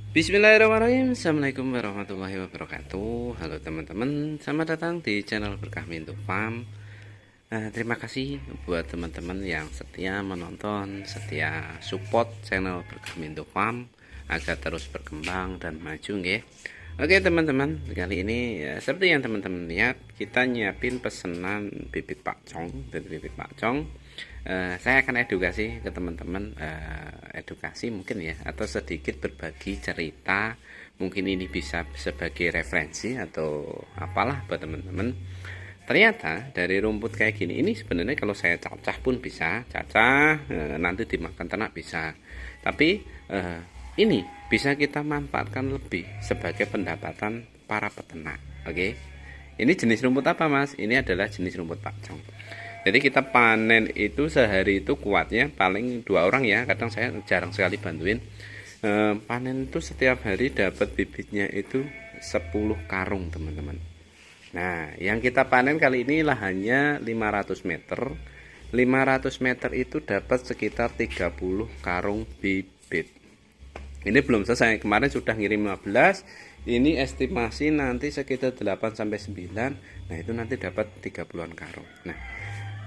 Bismillahirrahmanirrahim. Assalamualaikum warahmatullahi wabarakatuh. Halo teman-teman, selamat datang di channel Berkah Mintu Farm. Terima kasih buat teman-teman yang setia menonton, setia support channel Berkah Mintu Farm agar terus berkembang dan maju nggih. Oke teman-teman, kali ini seperti yang teman-teman lihat, kita nyiapin pesanan bibit pakcong dari bibit pakcong. Saya akan edukasi ke teman-teman, edukasi mungkin ya, atau sedikit berbagi cerita, mungkin ini bisa sebagai referensi atau apalah buat teman-teman. Ternyata dari rumput kayak gini ini sebenarnya kalau saya cacah pun bisa, cacah nanti dimakan ternak bisa, tapi ini bisa kita manfaatkan lebih sebagai pendapatan para peternak. Oke, ini jenis rumput apa mas? Ini adalah jenis rumput pakcong. Jadi kita panen itu sehari itu kuatnya paling 2 orang ya, kadang saya jarang sekali bantuin. Panen itu setiap hari dapat bibitnya itu 10 karung teman-teman. Nah yang kita panen kali ini lahannya 500 meter. 500 meter itu dapat sekitar 30 karung bibit. Ini belum selesai, kemarin sudah ngirim 15. Ini estimasi nanti sekitar 8-9. Nah itu nanti dapat 30-an karung. Nah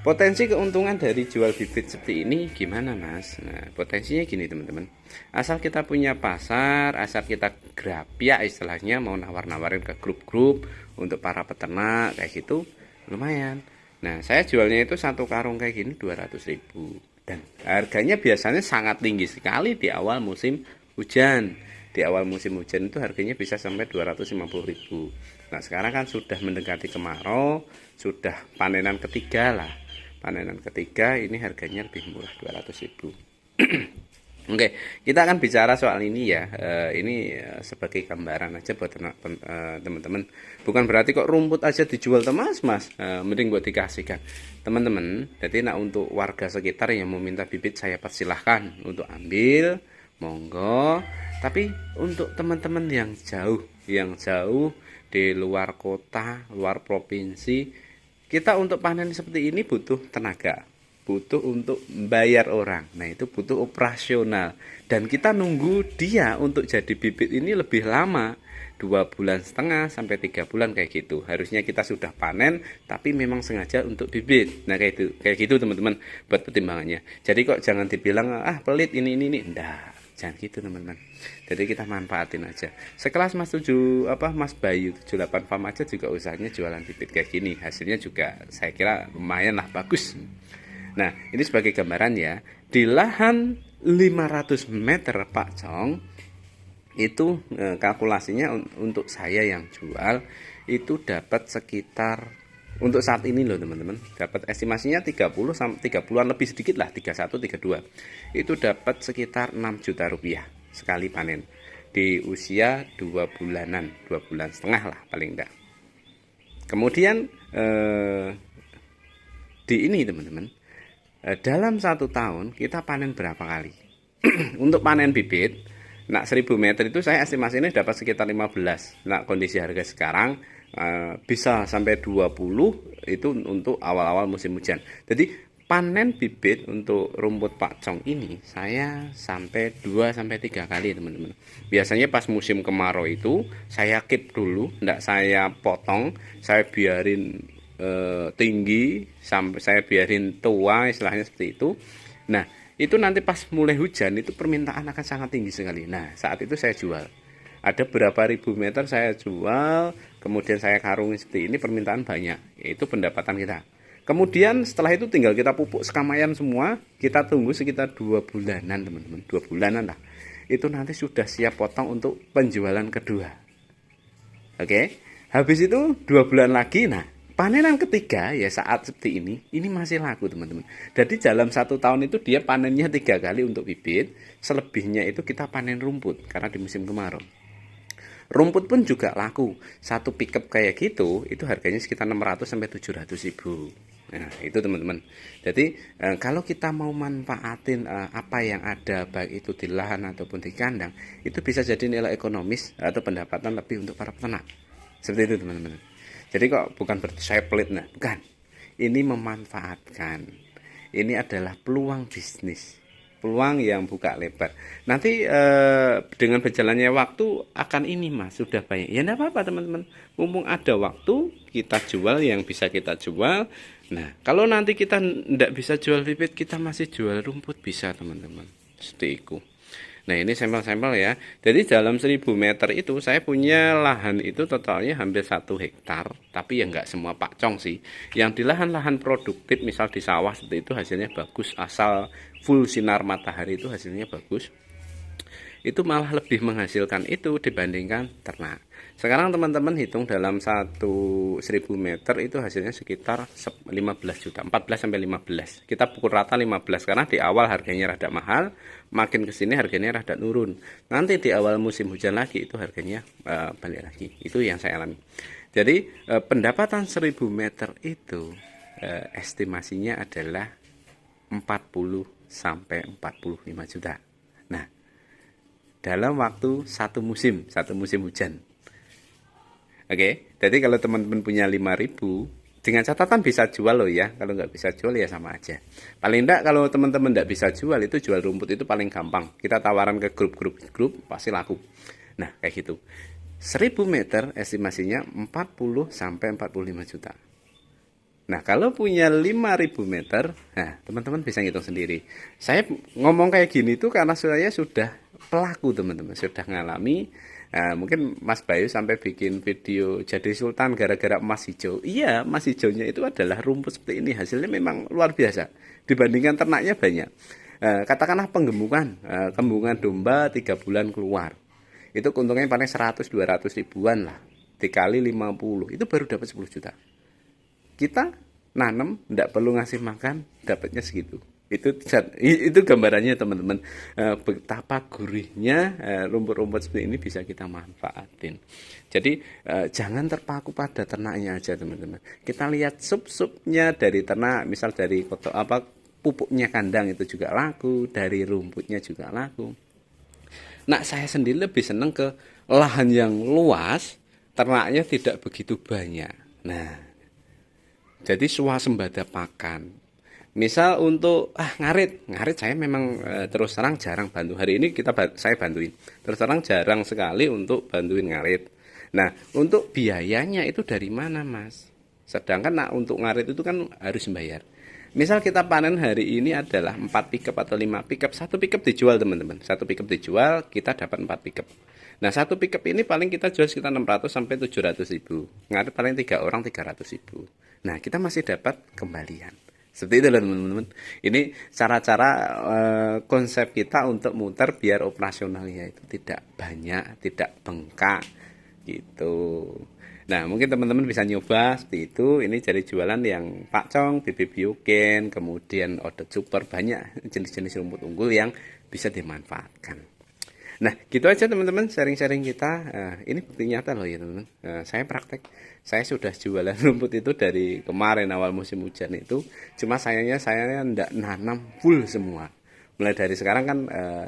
potensi keuntungan dari jual bibit seperti ini gimana mas? Nah potensinya gini teman-teman, asal kita punya pasar, asal kita grapia istilahnya, mau nawar-nawarin ke grup-grup untuk para peternak kayak gitu, lumayan. Nah saya jualnya itu 1 karung kayak gini 200.000, dan harganya biasanya sangat tinggi sekali di awal musim hujan. Di awal musim hujan itu harganya bisa sampai 250.000. Nah sekarang kan sudah mendekati kemarau, sudah panenan ketiga lah. Panenan ketiga ini harganya lebih murah 200.000. Oke, kita akan bicara soal ini ya. Ini sebagai gambaran aja buat teman-teman. Bukan berarti kok rumput aja dijual mas. Mending buat dikasihkan teman-teman. Jadi untuk warga sekitar yang mau minta bibit saya persilahkan untuk ambil, monggo. Tapi untuk teman-teman yang jauh di luar kota, luar provinsi, kita untuk panen seperti ini butuh tenaga, butuh untuk bayar orang. Nah itu butuh operasional, dan kita nunggu dia untuk jadi bibit ini lebih lama, 2,5 bulan sampai 3 bulan kayak gitu. Harusnya kita sudah panen, tapi memang sengaja untuk bibit. Nah kayak gitu teman-teman, buat pertimbangannya. Jadi kok jangan dibilang pelit ini enggak. Jangan gitu teman-teman. Jadi kita manfaatin aja. Sekelas Mas Bayu 78 Farm aja juga usahanya jualan bibit kayak gini. Hasilnya juga saya kira lumayan lah, bagus. Nah, ini sebagai gambaran ya. Di lahan 500 meter pakcong itu kalkulasinya untuk saya yang jual itu dapat sekitar, untuk saat ini loh teman-teman, dapat estimasinya 30-an lebih sedikit lah, 31 32. Itu dapat sekitar 6 juta rupiah sekali panen di usia 2 bulanan, 2,5 bulan lah paling enggak. Kemudian di ini teman-teman, dalam 1 tahun kita panen berapa kali? Untuk panen bibit, nah 1000 meter itu saya estimasi ini dapat sekitar 15. Nah kondisi harga sekarang bisa sampai 20 itu untuk awal-awal musim hujan. Jadi panen bibit untuk rumput pakcong ini saya sampai 2-3 kali teman-teman. Biasanya pas musim kemarau itu saya keep dulu, enggak saya potong, saya biarin tinggi sampai saya biarin tua istilahnya seperti itu. Nah itu nanti pas mulai hujan itu permintaan akan sangat tinggi sekali. Nah saat itu saya jual, ada berapa ribu meter saya jual, kemudian saya karungin seperti ini, permintaan banyak, itu pendapatan kita. Kemudian setelah itu tinggal kita pupuk sekamayan semua, kita tunggu sekitar 2 bulanan teman-teman, 2 bulanan lah, itu nanti sudah siap potong untuk penjualan kedua. Oke, habis itu 2 bulan lagi, nah panenan ketiga ya saat seperti ini masih laku teman-teman. Jadi dalam 1 tahun itu dia panennya 3 kali untuk bibit, selebihnya itu kita panen rumput karena di musim kemarau. Rumput pun juga laku. Satu pickup kayak gitu itu harganya sekitar 600-700 ribu. Nah itu teman-teman. Jadi kalau kita mau manfaatin apa yang ada, baik itu di lahan ataupun di kandang, itu bisa jadi nilai ekonomis atau pendapatan lebih untuk para peternak. Seperti itu teman-teman. Jadi kok bukan berarti saya pelit, nah bukan. Ini memanfaatkan. Ini adalah peluang bisnis. peluang yang buka lebar. Nanti dengan berjalannya waktu akan ini mas, sudah banyak. Ya enggak apa-apa teman-teman. Mumpung ada waktu, kita jual yang bisa kita jual. Nah, kalau nanti kita enggak bisa jual bibit, kita masih jual rumput bisa teman-teman. Seperti itu. Nah ini sampel-sampel ya. Jadi dalam 1000 meter itu saya punya lahan itu totalnya hampir 1 hektar. Tapi ya nggak semua pakcong sih. Yang di lahan-lahan produktif misal di sawah seperti itu hasilnya bagus. Asal full sinar matahari itu hasilnya bagus. Itu malah lebih menghasilkan itu dibandingkan ternak. Sekarang teman-teman hitung dalam 1000 meter itu hasilnya sekitar 15 juta, 14 sampai 15. Kita pukul rata 15 karena di awal harganya rada mahal, makin kesini harganya rada turun. Nanti di awal musim hujan lagi itu harganya balik lagi. Itu yang saya alami. Jadi pendapatan 1000 meter itu estimasinya adalah 40 sampai 45 juta. Nah, dalam waktu satu musim hujan. Oke, jadi kalau teman-teman punya 5.000, dengan catatan bisa jual loh ya. Kalau nggak bisa jual ya sama aja. Paling enggak kalau teman-teman nggak bisa jual, itu jual rumput itu paling gampang. Kita tawaran ke grup pasti laku. Nah kayak gitu. 1000 meter estimasinya 40 sampai 45 juta. Nah kalau punya 5.000 meter, nah teman-teman bisa ngitung sendiri. Saya ngomong kayak gini tuh karena saya sudah pelaku teman-teman, sudah ngalami. Nah, mungkin Mas Bayu sampai bikin video jadi sultan gara-gara emas hijau. Iya, emas hijaunya itu adalah rumput seperti ini. Hasilnya memang luar biasa. Dibandingkan ternaknya banyak. Katakanlah penggemukan, kembungan domba 3 bulan keluar. Itu keuntungannya paling 100-200 ribuan lah. Dikali 50, itu baru dapat 10 juta. Kita nanam, tidak perlu ngasih makan, dapatnya segitu. Itu gambarannya teman-teman, betapa gurihnya rumput-rumput seperti ini bisa kita manfaatin. Jadi jangan terpaku pada ternaknya aja teman-teman. Kita lihat sup-supnya dari ternak, misal dari pupuknya kandang itu juga laku, dari rumputnya juga laku. Nah saya sendiri lebih senang ke lahan yang luas, ternaknya tidak begitu banyak. Nah jadi swasembada pakan. Misal untuk ngarit saya memang terus terang jarang bantu. Hari ini saya bantuin. Terus terang jarang sekali untuk bantuin ngarit. Nah, untuk biayanya itu dari mana, Mas? Sedangkan untuk ngarit itu kan harus bayar. Misal kita panen hari ini adalah 4 pickup atau 5 pickup, 1 pickup dijual teman-teman. 1 pickup dijual, kita dapat 4 pickup. Nah, 1 pickup ini paling kita jual sekitar 600 sampai 700 ribu. Ngarit paling 3 orang 300 ribu. Nah, kita masih dapat kembalian. Seperti itu loh teman-teman. Ini cara-cara konsep kita untuk muter biar operasionalnya itu tidak banyak, tidak bengkak gitu. Nah mungkin teman-teman bisa nyoba seperti itu. Ini jadi jualan yang pakcong, bibit biogen, kemudian odot super, banyak jenis-jenis rumput unggul yang bisa dimanfaatkan. Nah gitu aja teman-teman sharing-sharing kita. Ini bukti nyata loh ya teman-teman. Saya praktek. Saya sudah jualan rumput itu dari kemarin awal musim hujan itu. Cuma sayangnya saya enggak nanam full semua. Mulai dari sekarang kan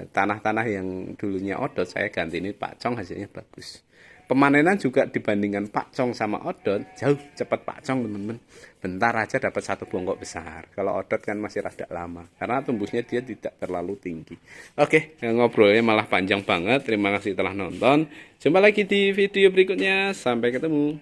tanah-tanah yang dulunya odot saya ganti ini pakcong, hasilnya bagus. Pemanenan juga dibandingkan pakcong sama odot jauh cepat pakcong teman-teman. Bentar aja dapat 1 bongkok besar. Kalau odot kan masih rada lama karena tumbuhnya dia tidak terlalu tinggi. Oke, ngobrolnya malah panjang banget. Terima kasih telah nonton. Jumpa lagi di video berikutnya. Sampai ketemu.